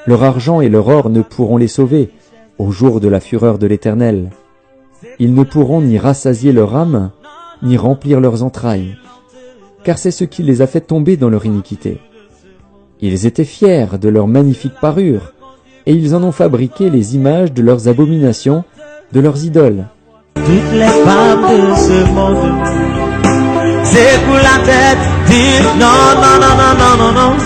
Leur argent et leur or ne pourront les sauver au jour de la fureur de l'Éternel. Ils ne pourront ni rassasier leur âme, ni remplir leurs entrailles, car c'est ce qui les a fait tomber dans leur iniquité. Ils étaient fiers de leur magnifique parure, et ils en ont fabriqué les images de leurs abominations, de leurs idoles. Toutes les femmes de ce monde, c'est pour la tête, dire non, non, non, non, non, non, non.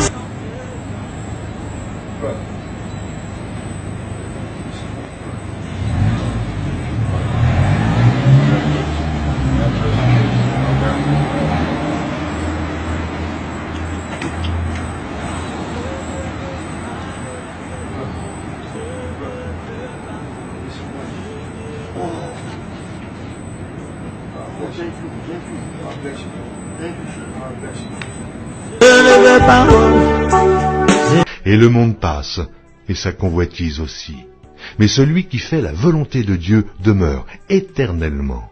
Et le monde passe, et sa convoitise aussi. Mais celui qui fait la volonté de Dieu demeure éternellement.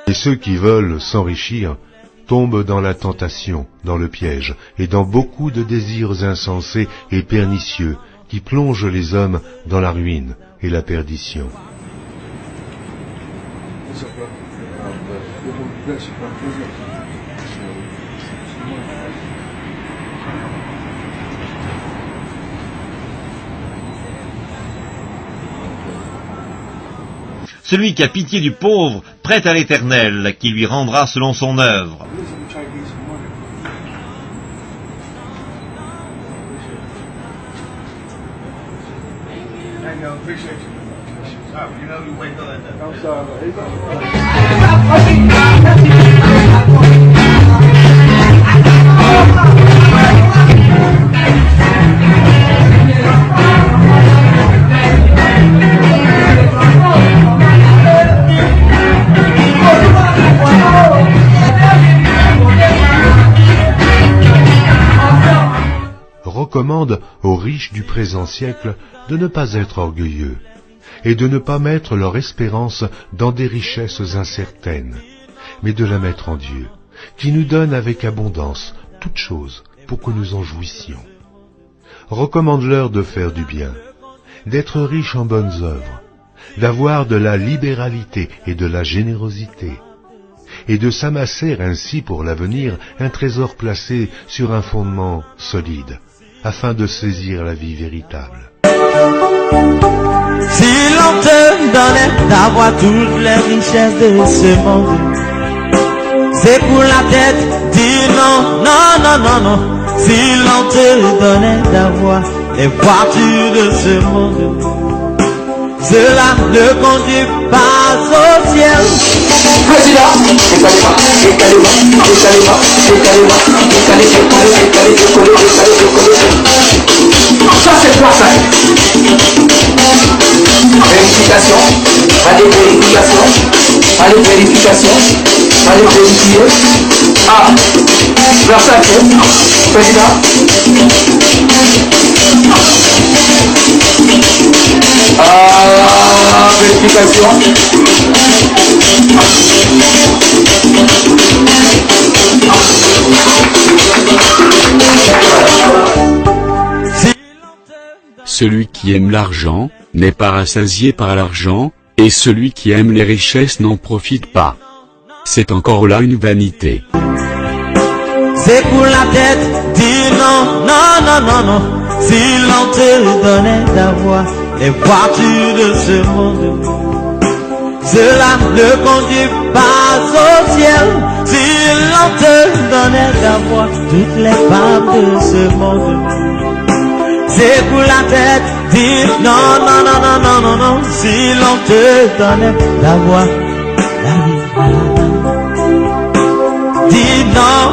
Et ceux qui veulent s'enrichir tombent dans la tentation, dans le piège, et dans beaucoup de désirs insensés et pernicieux qui plongent les hommes dans la ruine et la perdition. Celui qui a pitié du pauvre prête à l'Éternel, qui lui rendra selon son œuvre. Recommande aux riches du présent siècle de ne pas être orgueilleux et de ne pas mettre leur espérance dans des richesses incertaines, mais de la mettre en Dieu, qui nous donne avec abondance toutes choses pour que nous en jouissions. Recommande-leur de faire du bien, d'être riches en bonnes œuvres, d'avoir de la libéralité et de la générosité, et de s'amasser ainsi pour l'avenir un trésor placé sur un fondement solide, afin de saisir la vie véritable. Si l'on te donnait d'avoir toutes les richesses de ce monde, c'est pour la tête, dis non, non, non, non, non. Si l'on te donnait d'avoir les voitures de ce monde, cela ne conduit pas au ciel. Ça c'est quoi ça? Vérification, allez vérification, allez vérification, allez vérifier. Ah, verset 5, président. Ah, vérification. Celui qui aime l'argent n'est pas rassasié par l'argent, et celui qui aime les richesses n'en profite pas. C'est encore là une vanité. C'est pour la tête, dis non, non, non, non, non. Si l'on te donnait d'avoir les voitures de ce monde, cela ne conduit pas au ciel. Si l'on te donnait d'avoir toutes les femmes de ce monde, c'est pour la tête, dis non, non, non, non, non, non, non. Si l'on te donnait d'avoir la vie, dis non,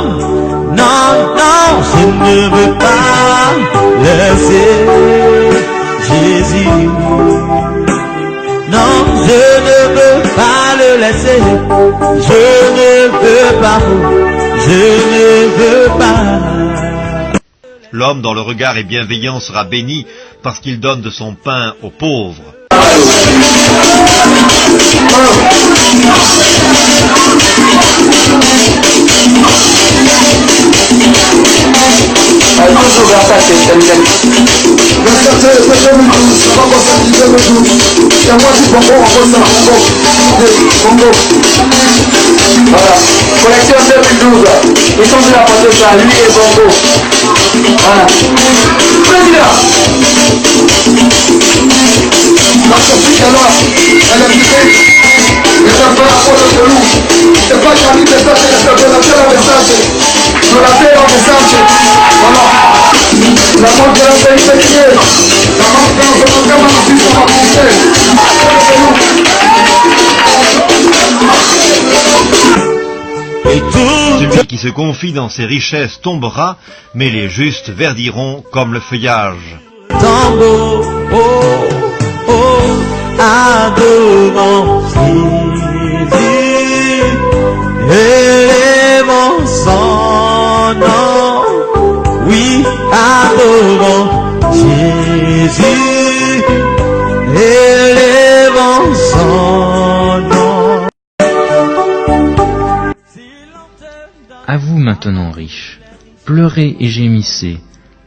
non, non, je ne veux pas laisser Jésus. Non, je ne veux pas le laisser. Je ne veux pas, je ne veux pas. L'homme dont le regard est bienveillant sera béni parce qu'il donne de son pain aux pauvres. Toujours Versace, voilà, collection 2012, ils sont de la portée ça, lui et Bongo. Voilà. Président, notre fille alors, elle a quitté, et ça fait la faute de nous. C'est pas Charlie Versace, c'est Donatella Versace. Donatella Versace. Voilà. La mort de la pays pétrier. La mort de la pays Celui qui se confie dans ses richesses tombera, mais les justes verdiront comme le feuillage. Tambour, oh, oh, adorons Jésus, élevons son nom. Oui, adorons Jésus, élevons son nom. À vous maintenant, riches, pleurez et gémissez,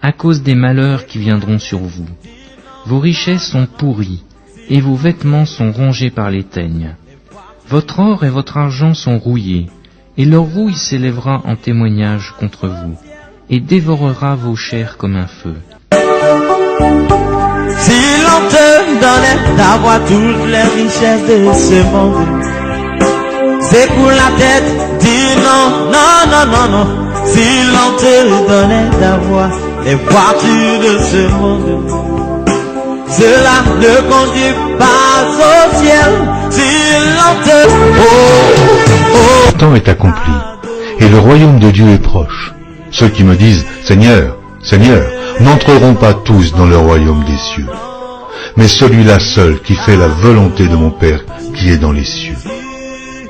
à cause des malheurs qui viendront sur vous. Vos richesses sont pourries, et vos vêtements sont rongés par les teignes. Votre or et votre argent sont rouillés, et leur rouille s'élèvera en témoignage contre vous, et dévorera vos chairs comme un feu. Si l'on te donnait d'avoir toutes les richesses de ce monde, c'est pour la tête, dis non, non, non, non, non. Si l'on te donnait d'avoir les voitures de ce monde, cela ne conduit pas au ciel. Si l'on te... Le temps est accompli, et le royaume de Dieu est proche. Ceux qui me disent « Seigneur, Seigneur », n'entreront pas tous dans le royaume des cieux, mais celui-là seul qui fait la volonté de mon Père qui est dans les cieux.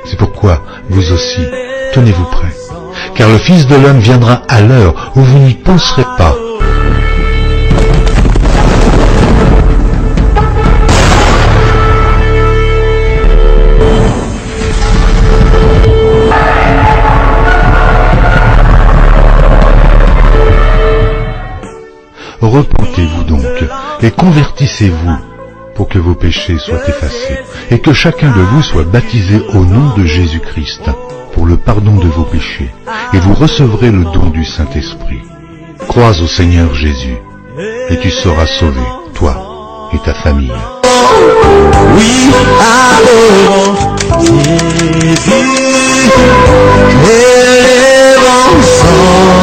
C'est pourquoi, vous aussi, tenez-vous prêts, car le Fils de l'homme viendra à l'heure où vous n'y penserez pas. Repentez-vous donc, et convertissez-vous, pour que vos péchés soient effacés, et que chacun de vous soit baptisé au nom de Jésus-Christ, pour le pardon de vos péchés, et vous recevrez le don du Saint-Esprit. Crois au Seigneur Jésus, et tu seras sauvé, toi et ta famille. Oui, adorons Jésus, élevons son